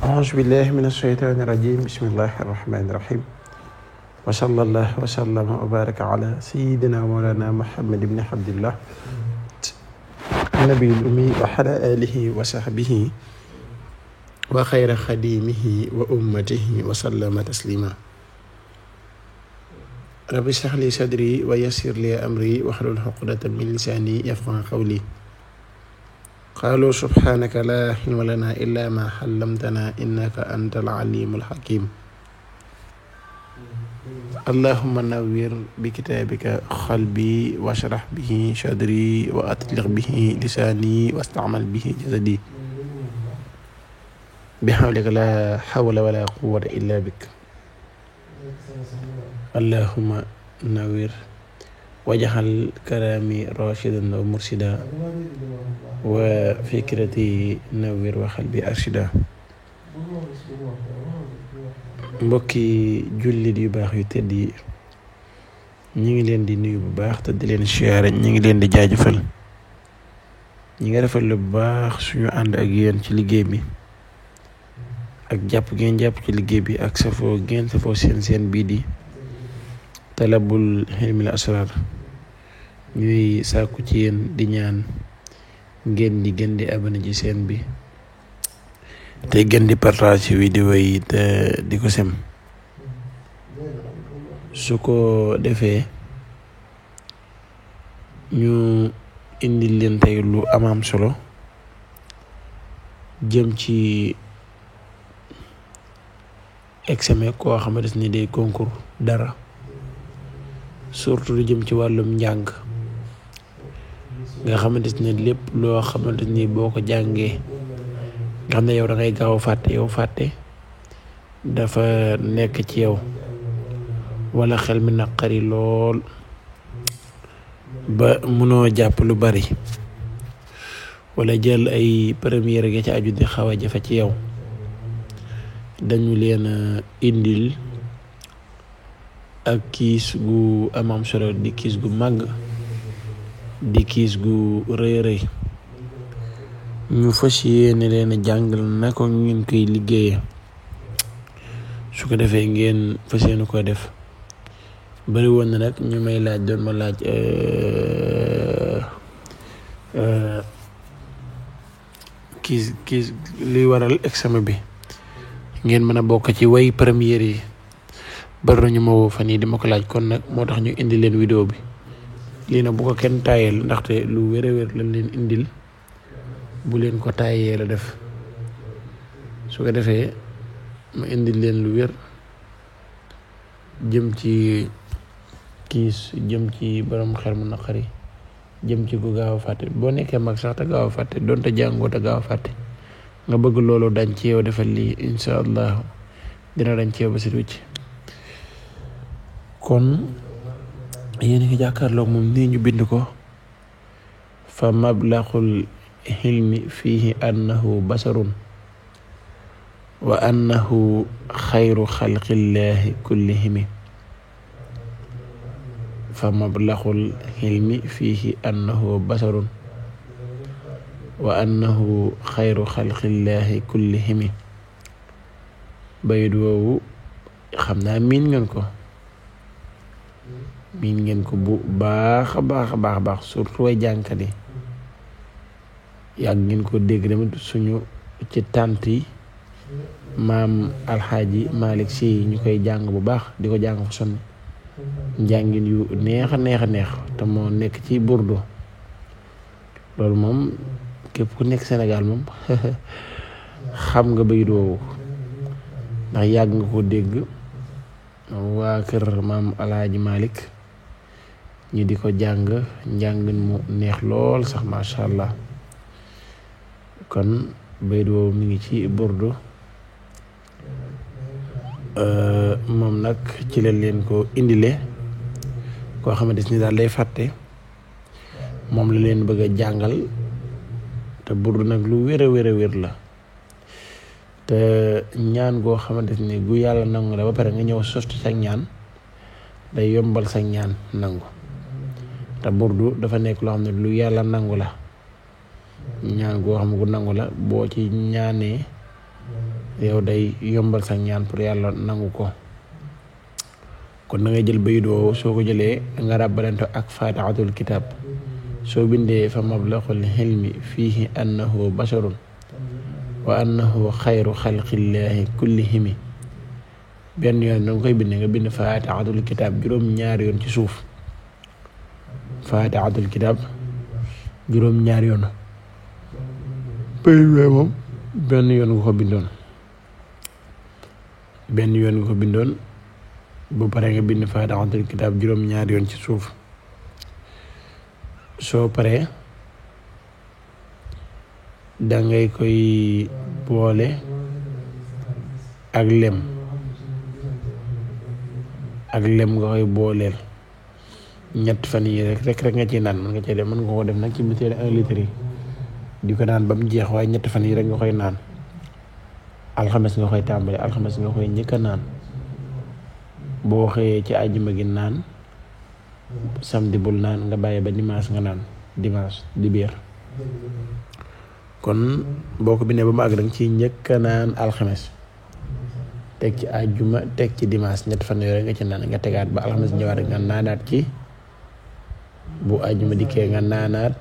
أعوذ بالله من الشيطان الرجيم بسم الله الرحمن الرحيم وصلى الله وسلم وبارك على سيدنا مولانا محمد بن عبد الله النبي الأمي وعلى آله وصحبه وخير خديمه وأمته وسلم تسليما رب اشرح لي صدري ويسر لي أمري واحلل عقدة من لساني يفقهوا قولي قالوا سبحانك لا علم لنا إلا ما علمتنا إنك أنت العليم الحكيم اللهم نوّر بكتابك قلبي واشرح به صدري وأطلق به لساني واستعمل به جسدي بحولك لا حول ولا قوة إلا بك اللهم نوّر واجعل كلامي راشدا ومرشدا وفكرتي نوّر وقلبي أرشدا mbokki jullit yu baax yu tedd yi ñi ngi leen di nuyu bu baax te di leen siyaare ñi ngi leen di jaajëfal ñi nga rafetlu bu baax suñu ànd ak yéen ci liggéey bi ak jàpp ngeen jàpp ci liggéey bi ak safoo ngeen safoo seen bii di talabul hilmil asrar ñuy sàkku ci yéen di ñaan ngeen di gën di abonné ci seen bi te gën di partage vidéo yi te di ko sem su ko defee ñu indil leen tey lu am solo jëm ci examen koo xamante ni day concours dara surtout lu jëm ci wàllum njàng nga xamante ne lépp loo xamante ni boo ko jàngee nga xam ne yow da ngay gaaw a fàtte dafa nekk ci yow wala xel mi naqari lool ba mënoo jàpp lu bari wala jël ay première ga ci aju di xaw a jafe ci yow dañu leen indil ak kiis gu am solo di kiis gu màgg di kiis gu rëy ñu fas yéene leen a jàngal naka ngeen koy liggéeyee su ko defee ngeen fas yéene ko def bari woon na nag ñu may laaj doon ma laaj kiis luy waral examen bi ngeen mën a bokk ci way première yi bari nañu ma woo fan yi di ma ko laaj kon nag moo tax ñu indi leen vidéo bi lii nag bu ko kenn taayeel ndaxte lu wér lañ leen indil bu leen ko taayee la def su ko defee ma indil leen lu wér jëm ci kiis jëm ci borom xel mu naqari jëm ci gu gaaw a fàtte boo nekkee mag sax te gaaw a fàtte doonte jàngoo te gaaw a fàtte nga bëgg loolu dañ ci yow defal lii insha allah dina dañ ci yow ba si wicc kon yéen a ngi jàkkaarloog moom nii ñu bind ko fa mablaxul xilmi fiihi annahu basarun wa annahu xayru xalqillaahi kullihimi fa mablaxul xilmi fiihi annahu basarun wa annahu xayru xalqillaahi kullihimi bayit woowu xam naa miin ngeen ko bu baax a baax surtout way jànkat yi yàgg ngeen ko dégg tamit suñu ci tànt yi maam alxaaji Malick Sy ñu koy jàng bu baax di ko jàng fa sonn njàngin yu neex te moo nekk ci Bordeaux loolu moom képp ku nekk Sénégal moom xam nga bayit woowu ndax yàgg nga ko dégg waa kër maam alxaaji Malick ñu di ko jàng njàngin mu neex lool sax macha allah kon bayit woowu mi ngi ci Bordeaux moom nag ci la leen ko indile koo xamante ni daal day fàtte moom la leen bëgg a jàngal te Bordeaux nag lu wér la te ñaan goo xamante ni gu yàlla nangu la ba pare nga ñëw sosti sa ñaan day yombal sa ñaan nangu te Bordeaux dafa nekk loo xam ne lu yàlla nangu la ñaan goo xam gu nangu la boo ci ñaanee yow day yombal sa ñaan pour yàlla nangu ko. kon da ngay jël bayit woowu soo ko jëlee nga ràbbalante ak faatixatul kitab soo bindee fa mablaxul xilmi fiihi annahu basharun wa annahu xayru xalqillaahi kullihimi benn yoon danga koy bind nga bind faatixatul kitab juróom-ñaari yoon ci suuf faatixatul kitab juróom-ñaari yoon bayit woowu moom benn yoon nga ko bindoon bu paree nga bind faatixatul kitaab juróom-ñaari yoon ci suuf soo paree dangay koy boole ak lem nga koy booleel ñett fan yi rek nga ciy naan mën nga cee def mën nga ko def nag ci butéel 1 litre yi di ko naan ba mu jeex waaye ñett fan yi rek nga koy naan alxames nga koy tàmbale alxames nga koy njëkk a naan boo xëyee ci àjjuma gi naan samedi bul naan nga bàyyi ba dimanche nga naan dimanche di biir kon boo ko bindee ba mu àgg danga ciy njëkk a naan alxames teg ci àjjuma teg ci dimanche ñett fan yooyu nga ci naan nga tegaat ba alxames ñëwaat nga naanaat ci bu àjjuma dikkee nga naanaat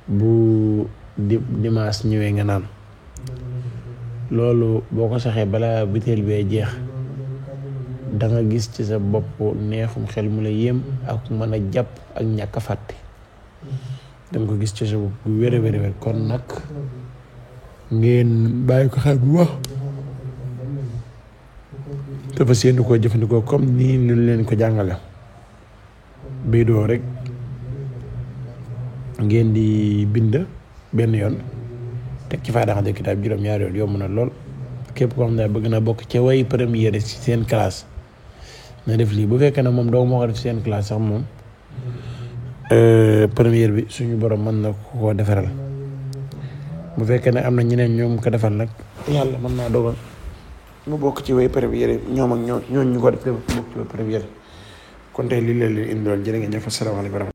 bu dimanche ñëwee nga naan loolu boo ko saxee balaa butéel bee jeex da nga gis ci sa bopp neexum xel mu la yéem ak mën a jàpp ak ñàkk a fàtte da nga ko gis ci sa bopp bu wér kon nag ngeen bàyyi ko xel bu wax te fas yéene koo jëfandikoo comme nii ñu leen ko jàngale bii doo rek ngeen di bind benn yoon teg ci faatixatul kitaab juróom-ñaari yoon yomb na lool képp koo xam ne bëgg na bokk ca way première ci seen classe na def lii bu fekkee ne moom doo moo ko def seen classe sax moom première bi suñu borom mën na koo defaral bu fekkee ne am na ñeneen ñoom ko defal nag yàlla mën naa dogal mu bokk ci way première ñoom ak ñooñu ñu ko def bokk ci way première kon tey lii la leen indiloon jërë ngeen jëf asalaamaaleykum.